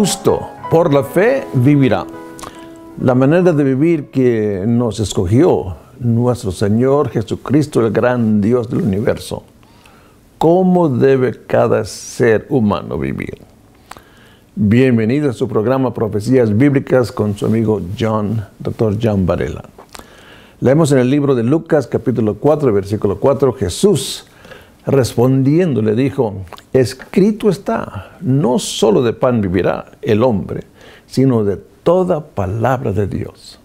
justo por la fe vivirá. La manera de vivir que nos escogió nuestro Señor Jesucristo, el gran Dios del universo. ¿Cómo debe cada ser humano vivir? Bienvenido a su programa Profecías Bíblicas con su amigo Dr. John Varela. Leemos en el libro de Lucas, capítulo 4, versículo 4, Jesús respondiendo le dijo, escrito está, no solo de pan vivirá el hombre, sino de toda palabra de Dios.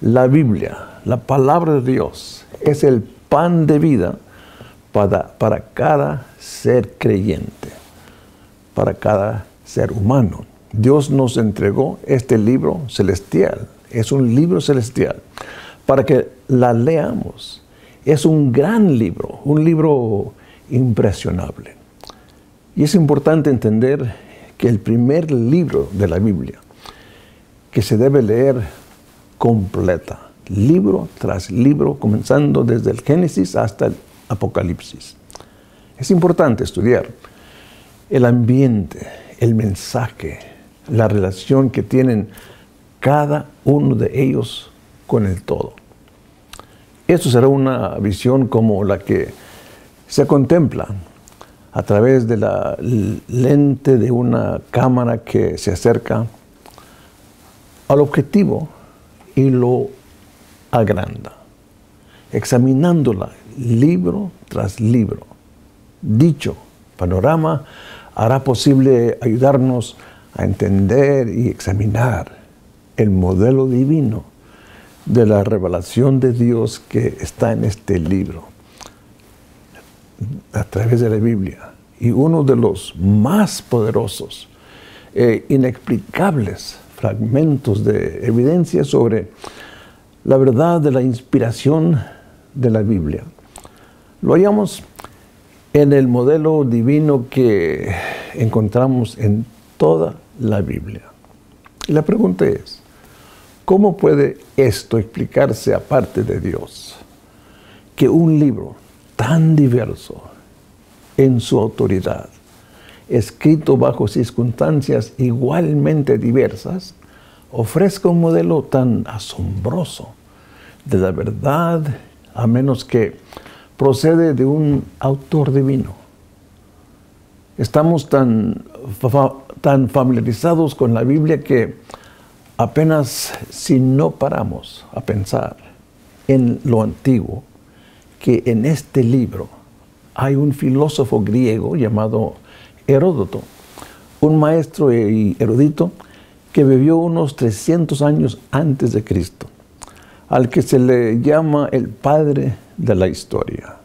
La Biblia, la palabra de Dios, es el pan de vida para cada ser creyente, para cada ser humano. Dios nos entregó este libro celestial, es un libro celestial, para que la leamos. Es un gran libro, un libro impresionable. Y es importante entender que el primer libro de la Biblia, que se debe leer completa, libro tras libro, comenzando desde el Génesis hasta el Apocalipsis. Es importante estudiar el ambiente, el mensaje, la relación que tienen cada uno de ellos con el todo. Esto será una visión como la que se contempla a través de la lente de una cámara que se acerca al objetivo y lo agranda, examinándola libro tras libro. Dicho panorama hará posible ayudarnos a entender y examinar el modelo divino de la revelación de Dios que está en este libro, a través de la Biblia. Y uno de los más poderosos e inexplicables fragmentos de evidencia sobre la verdad de la inspiración de la Biblia. Lo hallamos en el modelo divino que encontramos en toda la Biblia. Y la pregunta es, ¿cómo puede esto explicarse aparte de Dios? Que un libro tan diverso en su autoridad, escrito bajo circunstancias igualmente diversas, ofrezca un modelo tan asombroso de la verdad, a menos que procede de un autor divino. Estamos tan familiarizados con la Biblia que apenas si no paramos a pensar en lo antiguo, que en este libro hay un filósofo griego llamado Heródoto, un maestro y erudito que vivió unos 300 años antes de Cristo, al que se le llama el padre de la historia.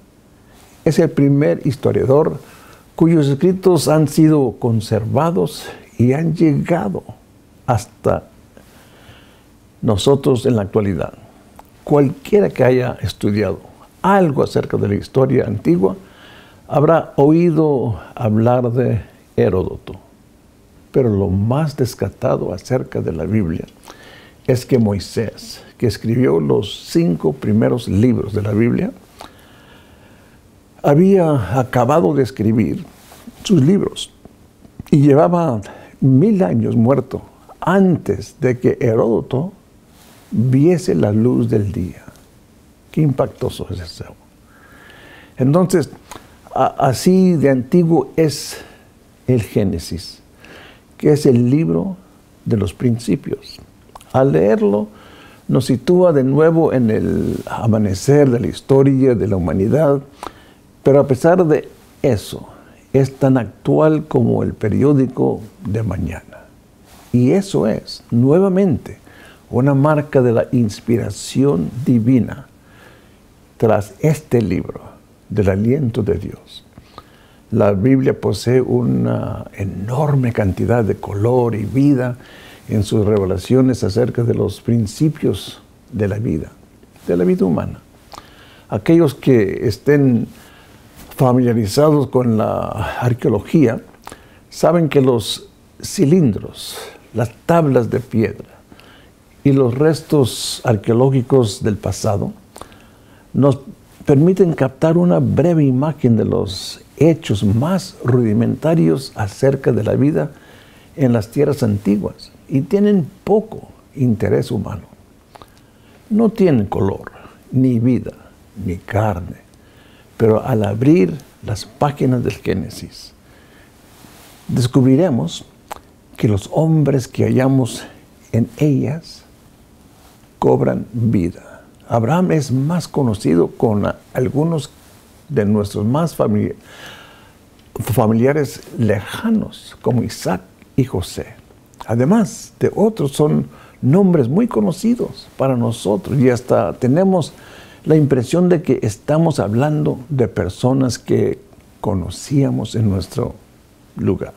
Es el primer historiador cuyos escritos han sido conservados y han llegado hasta nosotros en la actualidad. Cualquiera que haya estudiado algo acerca de la historia antigua habrá oído hablar de Heródoto. Pero lo más destacado acerca de la Biblia es que Moisés, que escribió los 5 primeros libros de la Biblia, había acabado de escribir sus libros y llevaba 1000 años muerto antes de que Heródoto viese la luz del día. Qué impactoso es eso. Entonces, así de antiguo es el Génesis, que es el libro de los principios. Al leerlo, nos sitúa de nuevo en el amanecer de la historia de la humanidad, pero a pesar de eso, es tan actual como el periódico de mañana. Y eso es, nuevamente, una marca de la inspiración divina tras este libro del aliento de Dios. La Biblia posee una enorme cantidad de color y vida en sus revelaciones acerca de los principios de la vida humana. Aquellos que estén familiarizados con la arqueología saben que los cilindros, las tablas de piedra y los restos arqueológicos del pasado nos permiten captar una breve imagen de los hechos más rudimentarios acerca de la vida en las tierras antiguas y tienen poco interés humano. No tienen color, ni vida, ni carne, pero al abrir las páginas del Génesis, descubriremos que los hombres que hallamos en ellas cobran vida. Abraham es más conocido con algunos de nuestros más familiares lejanos, como Isaac y José. Además de otros, son nombres muy conocidos para nosotros y hasta tenemos la impresión de que estamos hablando de personas que conocíamos en nuestro lugar.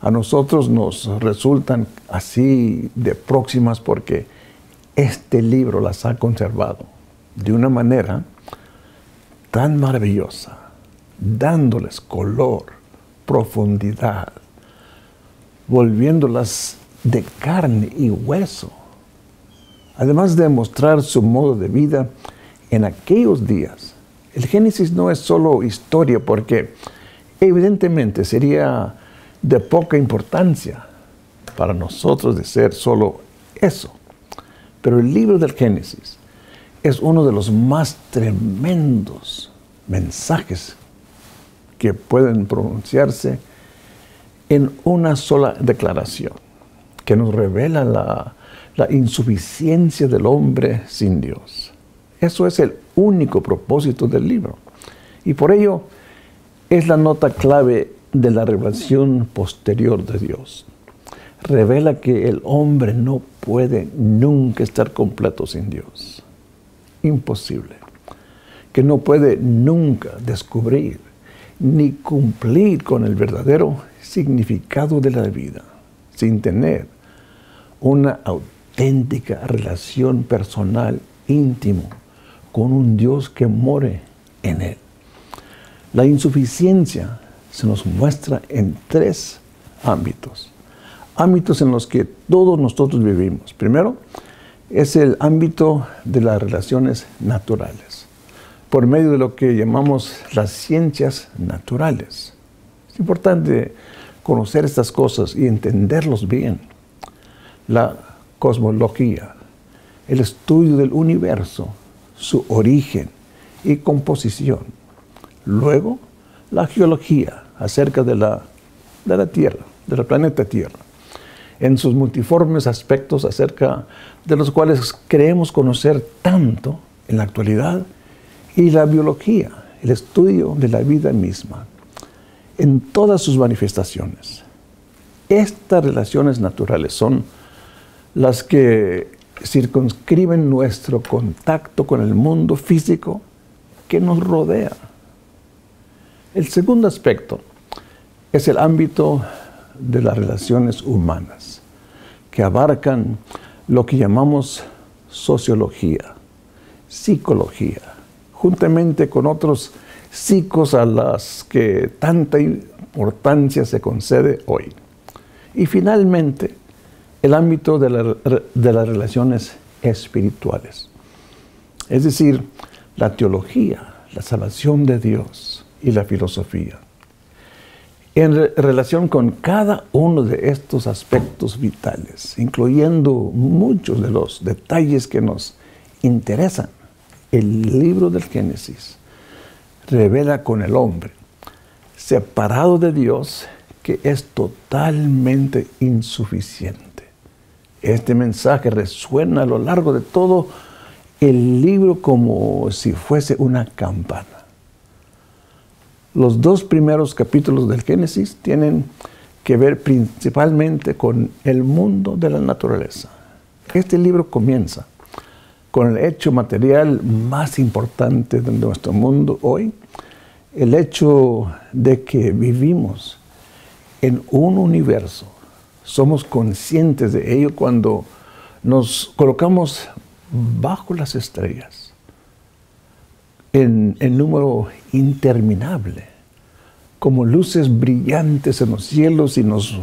A nosotros nos resultan así de próximas porque este libro las ha conservado de una manera tan maravillosa, dándoles color, profundidad, volviéndolas de carne y hueso. Además de mostrar su modo de vida en aquellos días. El Génesis no es solo historia porque evidentemente sería de poca importancia para nosotros de ser solo eso. Pero el libro del Génesis es uno de los más tremendos mensajes que pueden pronunciarse en una sola declaración, que nos revela la insuficiencia del hombre sin Dios. Eso es el único propósito del libro. Y por ello es la nota clave de la revelación posterior de Dios. Revela que el hombre no puede nunca estar completo sin Dios. Imposible. Que no puede nunca descubrir ni cumplir con el verdadero significado de la vida sin tener una auténtica relación personal, íntimo, con un Dios que more en él. La insuficiencia se nos muestra en 3 ámbitos. Ámbitos en los que todos nosotros vivimos. Primero, es el ámbito de las relaciones naturales, por medio de lo que llamamos las ciencias naturales. Es importante conocer estas cosas y entenderlos bien. La cosmología, el estudio del universo, su origen y composición. Luego, la geología acerca de la Tierra, del planeta Tierra, en sus multiformes aspectos acerca de los cuales creemos conocer tanto en la actualidad, y la biología, el estudio de la vida misma, en todas sus manifestaciones. Estas relaciones naturales son las que circunscriben nuestro contacto con el mundo físico que nos rodea. El segundo aspecto es el ámbito de las relaciones humanas, que abarcan lo que llamamos sociología, psicología, juntamente con otros psicos a las que tanta importancia se concede hoy. Y finalmente, el ámbito de las relaciones espirituales, es decir, la teología, la salvación de Dios y la filosofía. En relación con cada uno de estos aspectos vitales, incluyendo muchos de los detalles que nos interesan, el libro del Génesis revela con el hombre, separado de Dios, que es totalmente insuficiente. Este mensaje resuena a lo largo de todo el libro como si fuese una campana. Los 2 primeros capítulos del Génesis tienen que ver principalmente con el mundo de la naturaleza. Este libro comienza con el hecho material más importante de nuestro mundo hoy, el hecho de que vivimos en un universo. Somos conscientes de ello cuando nos colocamos bajo las estrellas, en número interminable, como luces brillantes en los cielos, y nos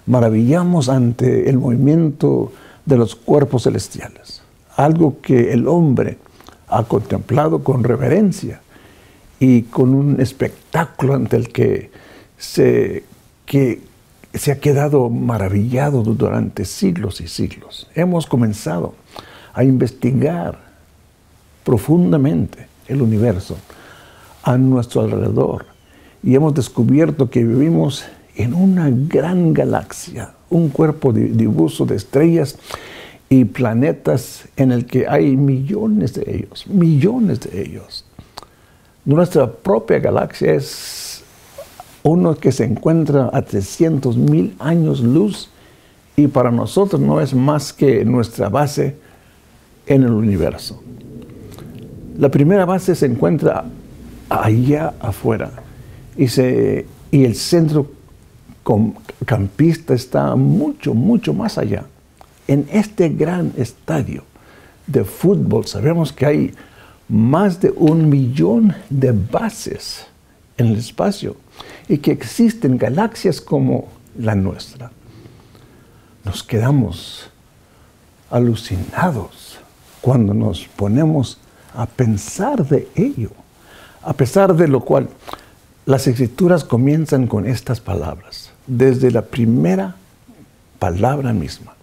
maravillamos ante el movimiento de los cuerpos celestiales. Algo que el hombre ha contemplado con reverencia y con un espectáculo ante el que se ha quedado maravillado durante siglos y siglos. Hemos comenzado a investigar profundamente el universo a nuestro alrededor y hemos descubierto que vivimos en una gran galaxia, un cuerpo difuso de estrellas y planetas en el que hay millones de ellos, millones de ellos. Nuestra propia galaxia es uno que se encuentra a 300,000 años luz y para nosotros no es más que nuestra base en el universo. La primera base se encuentra allá afuera y el centro campista está mucho, mucho más allá. En este gran estadio de fútbol sabemos que hay más de 1 millón de bases en el espacio y que existen galaxias como la nuestra. Nos quedamos alucinados cuando nos ponemos a pensar de ello, a pesar de lo cual las Escrituras comienzan con estas palabras, desde la primera palabra misma.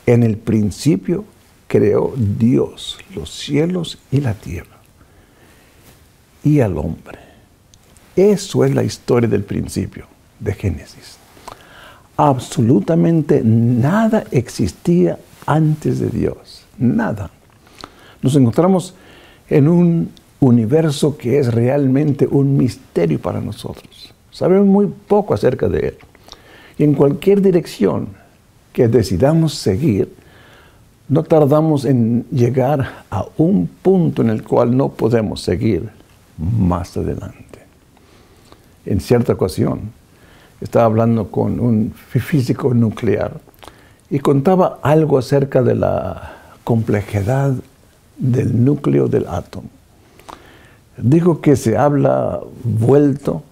En el principio creó Dios los cielos y la tierra y al hombre. Eso es la historia del principio de Génesis. Absolutamente nada existía antes de Dios, nada. Nos encontramos en un universo que es realmente un misterio para nosotros. Sabemos muy poco acerca de él. Y en cualquier dirección que decidamos seguir, no tardamos en llegar a un punto en el cual no podemos seguir más adelante. En cierta ocasión, estaba hablando con un físico nuclear y contaba algo acerca de la complejidad del núcleo del átomo. Dijo que se habla vuelto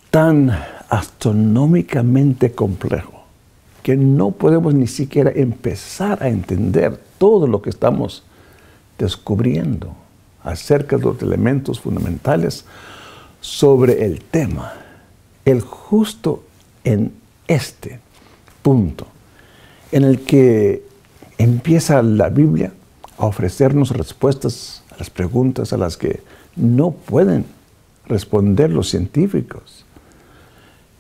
tan astronómicamente complejo que no podemos ni siquiera empezar a entender todo lo que estamos descubriendo acerca de los elementos fundamentales sobre el tema. El justo en este punto en el que empieza la Biblia a ofrecernos respuestas a las preguntas a las que no pueden responder los científicos.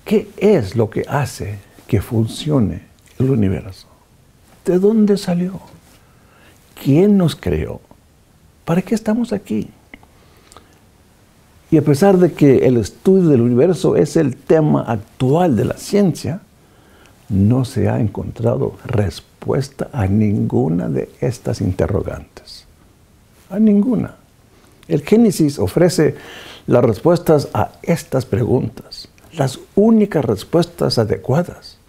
¿Qué es lo que hace que funcione el universo? ¿De dónde salió? ¿Quién nos creó? ¿Para qué estamos aquí? Y a pesar de que el estudio del universo es el tema actual de la ciencia, no se ha encontrado respuesta a ninguna de estas interrogantes. A ninguna. El Génesis ofrece las respuestas a estas preguntas, las únicas respuestas adecuadas.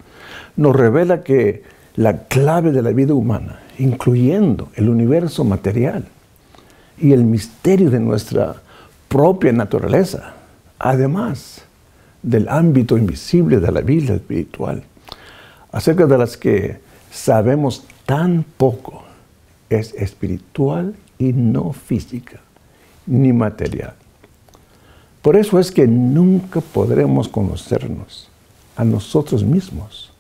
Nos revela que la clave de la vida humana, incluyendo el universo material y el misterio de nuestra propia naturaleza, además del ámbito invisible de la vida espiritual, acerca de las que sabemos tan poco, es espiritual y no física, ni material. Por eso es que nunca podremos conocernos a nosotros mismos,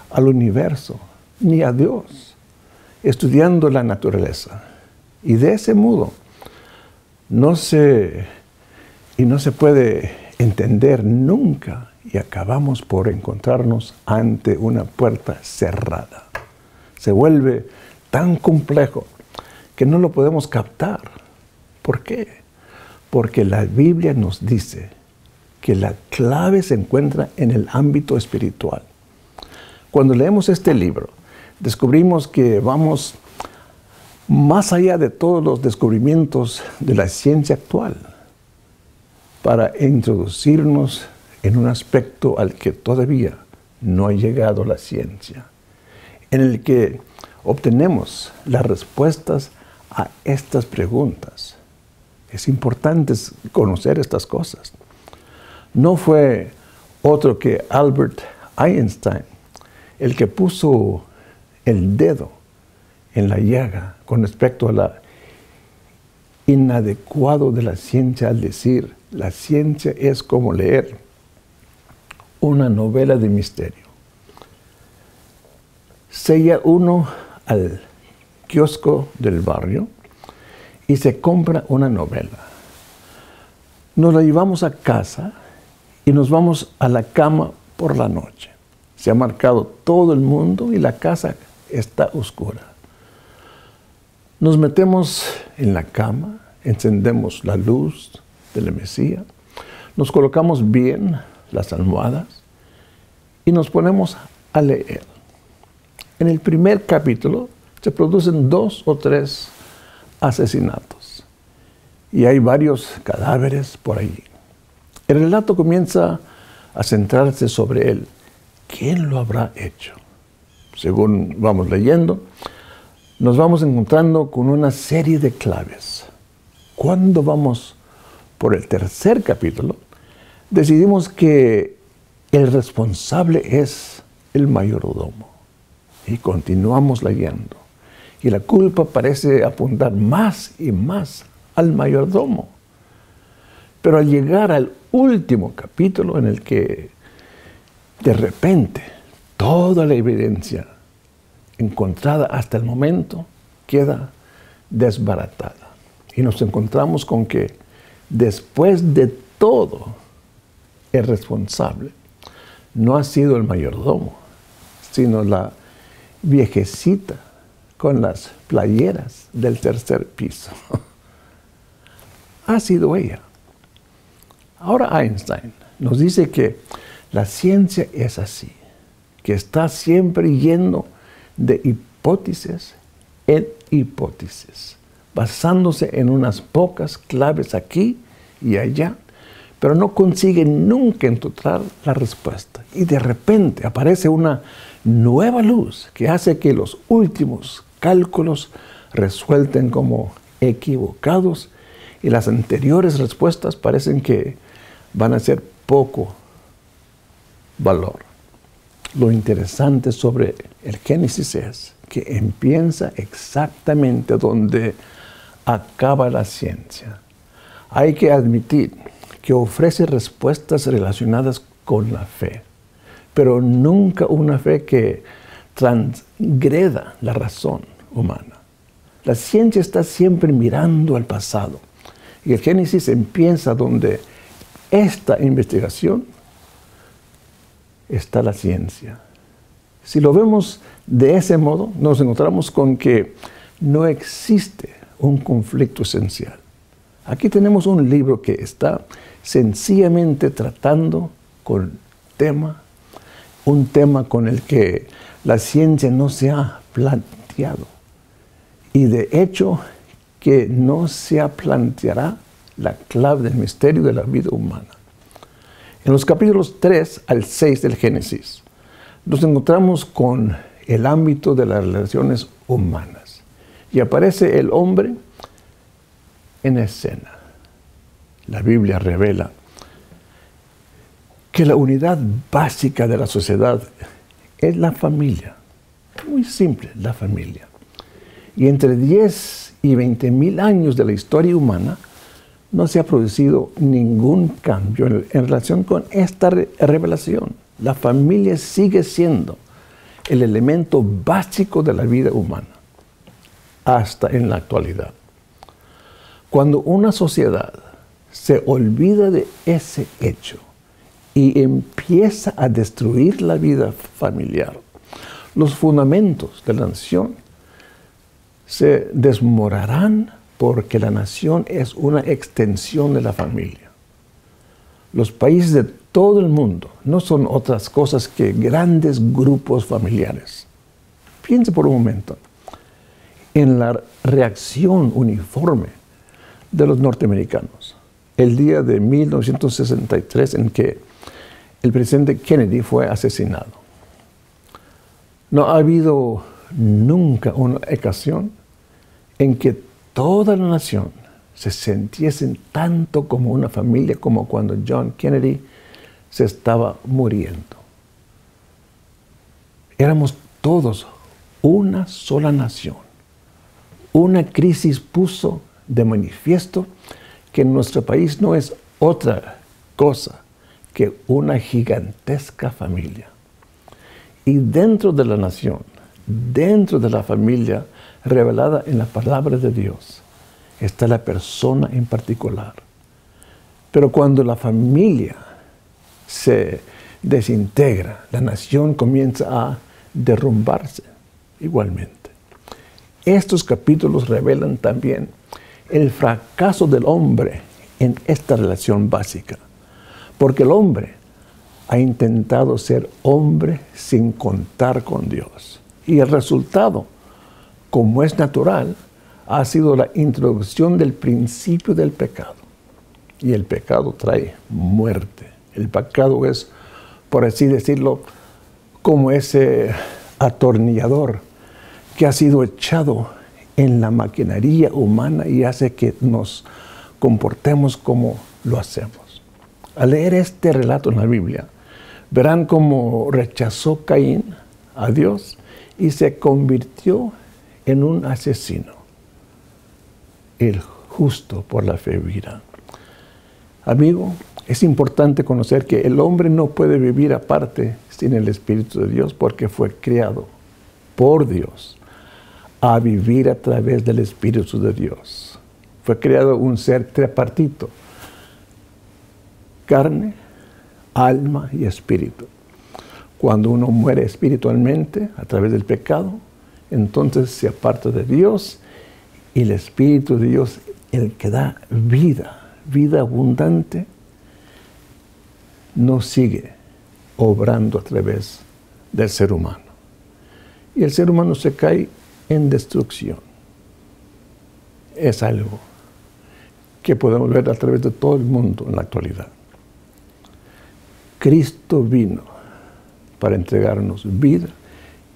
al universo, ni a Dios, estudiando la naturaleza. Y de ese modo no se puede entender nunca y acabamos por encontrarnos ante una puerta cerrada. Se vuelve tan complejo que no lo podemos captar. ¿Por qué? Porque la Biblia nos dice que la clave se encuentra en el ámbito espiritual. Cuando leemos este libro, descubrimos que vamos más allá de todos los descubrimientos de la ciencia actual para introducirnos en un aspecto al que todavía no ha llegado la ciencia, en el que obtenemos las respuestas a estas preguntas. Es importante conocer estas cosas. No fue otro que Albert Einstein el que puso el dedo en la llaga con respecto a la inadecuado de la ciencia al decir, la ciencia es como leer una novela de misterio. Se llega uno al kiosco del barrio y se compra una novela. Nos la llevamos a casa y nos vamos a la cama por la noche. Se ha marcado todo el mundo y la casa está oscura. Nos metemos en la cama, encendemos la luz de la mesilla, nos colocamos bien las almohadas y nos ponemos a leer. En el primer capítulo se producen 2 o 3 asesinatos y hay varios cadáveres por allí. El relato comienza a centrarse sobre él. ¿Quién lo habrá hecho? Según vamos leyendo, nos vamos encontrando con una serie de claves. Cuando vamos por el tercer capítulo, decidimos que el responsable es el mayordomo. Y continuamos leyendo. Y la culpa parece apuntar más y más al mayordomo. Pero al llegar al último capítulo en el que de repente toda la evidencia encontrada hasta el momento queda desbaratada. Y nos encontramos con que después de todo, el responsable no ha sido el mayordomo, sino la viejecita con las playeras del tercer piso. Ha sido ella. Ahora Einstein nos dice que la ciencia es así, que está siempre yendo de hipótesis en hipótesis, basándose en unas pocas claves aquí y allá, pero no consigue nunca encontrar la respuesta. Y de repente aparece una nueva luz que hace que los últimos cálculos resulten como equivocados y las anteriores respuestas parecen que van a ser poco valor. Lo interesante sobre el Génesis es que empieza exactamente donde acaba la ciencia. Hay que admitir que ofrece respuestas relacionadas con la fe, pero nunca una fe que transgreda la razón humana. La ciencia está siempre mirando al pasado y el Génesis empieza donde esta investigación está la ciencia. Si lo vemos de ese modo, nos encontramos con que no existe un conflicto esencial. Aquí tenemos un libro que está sencillamente tratando con un tema con el que la ciencia no se ha planteado. Y de hecho, que no se planteará la clave del misterio de la vida humana. En los capítulos 3 al 6 del Génesis, nos encontramos con el ámbito de las relaciones humanas. Y aparece el hombre en escena. La Biblia revela que la unidad básica de la sociedad es la familia. Muy simple, la familia. Y entre 10 y 20,000 años de la historia humana, no se ha producido ningún cambio en relación con esta revelación. La familia sigue siendo el elemento básico de la vida humana, hasta en la actualidad. Cuando una sociedad se olvida de ese hecho y empieza a destruir la vida familiar, los fundamentos de la nación se desmoronarán porque la nación es una extensión de la familia. Los países de todo el mundo no son otras cosas que grandes grupos familiares. Piense por un momento en la reacción uniforme de los norteamericanos. El día de 1963 en que el presidente Kennedy fue asesinado. No ha habido nunca una ocasión en que toda la nación se sintiesen tanto como una familia como cuando John Kennedy se estaba muriendo. Éramos todos una sola nación. Una crisis puso de manifiesto que nuestro país no es otra cosa que una gigantesca familia. Y dentro de la nación, dentro de la familia revelada en la palabra de Dios, está la persona en particular. Pero cuando la familia se desintegra, la nación comienza a derrumbarse igualmente. Estos capítulos revelan también el fracaso del hombre en esta relación básica, porque el hombre ha intentado ser hombre sin contar con Dios. Y el resultado, como es natural, ha sido la introducción del principio del pecado. Y el pecado trae muerte. El pecado es, por así decirlo, como ese atornillador que ha sido echado en la maquinaria humana y hace que nos comportemos como lo hacemos. Al leer este relato en la Biblia, verán cómo rechazó Caín a Dios y se convirtió en un asesino. El justo por la fe vivirá. Amigo, es importante conocer que el hombre no puede vivir aparte sin el Espíritu de Dios porque fue creado por Dios a vivir a través del Espíritu de Dios. Fue creado un ser tripartito: carne, alma y espíritu. Cuando uno muere espiritualmente a través del pecado, entonces se aparta de Dios y el Espíritu de Dios, el que da vida, vida abundante, no sigue obrando a través del ser humano. Y el ser humano se cae en destrucción. Es algo que podemos ver a través de todo el mundo en la actualidad. Cristo vino para entregarnos vida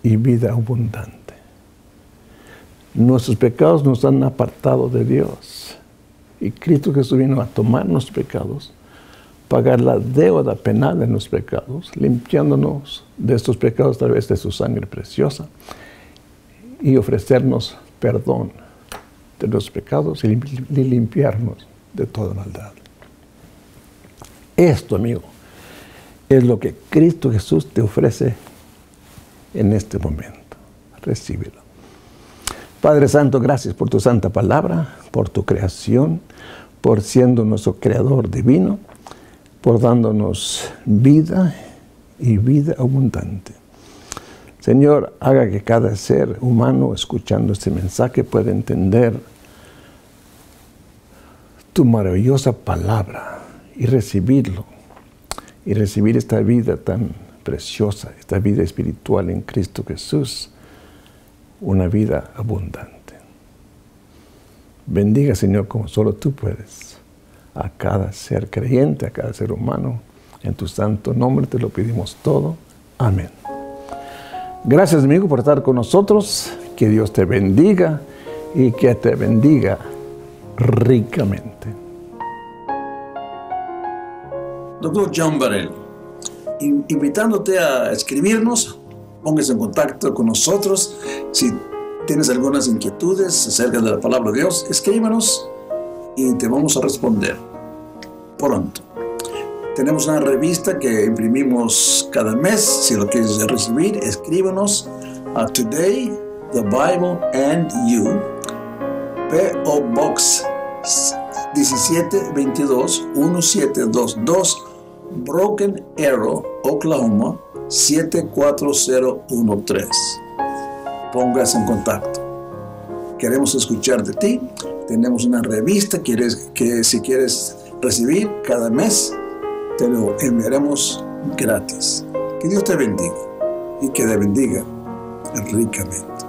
y vida abundante. Nuestros pecados nos han apartado de Dios. Y Cristo Jesús vino a tomar nuestros pecados, pagar la deuda penal de nuestros pecados, limpiándonos de estos pecados a través de su sangre preciosa y ofrecernos perdón de los pecados y limpiarnos de toda maldad. Esto, amigo, es lo que Cristo Jesús te ofrece en este momento. Recíbelo. Padre Santo, gracias por tu santa palabra, por tu creación, por siendo nuestro creador divino, por dándonos vida y vida abundante. Señor, haga que cada ser humano escuchando este mensaje pueda entender tu maravillosa palabra y recibirlo. Y recibir esta vida tan preciosa, esta vida espiritual en Cristo Jesús, una vida abundante. Bendiga, Señor, como solo tú puedes, a cada ser creyente, a cada ser humano. En tu santo nombre te lo pedimos todo. Amén. Gracias, amigo, por estar con nosotros. Que Dios te bendiga y que te bendiga ricamente. Doctor John Barrell, invitándote a escribirnos, póngase en contacto con nosotros. Si tienes algunas inquietudes acerca de la palabra de Dios, escríbanos y te vamos a responder pronto. Tenemos una revista que imprimimos cada mes. Si lo quieres recibir, escríbanos a Today, the Bible and You, P.O. Box 1722 1722, Broken Arrow, Oklahoma 74013. Póngase en contacto. Queremos escuchar de ti. Tenemos una revista que si quieres recibir cada mes, te lo enviaremos gratis. Que Dios te bendiga y que te bendiga ricamente.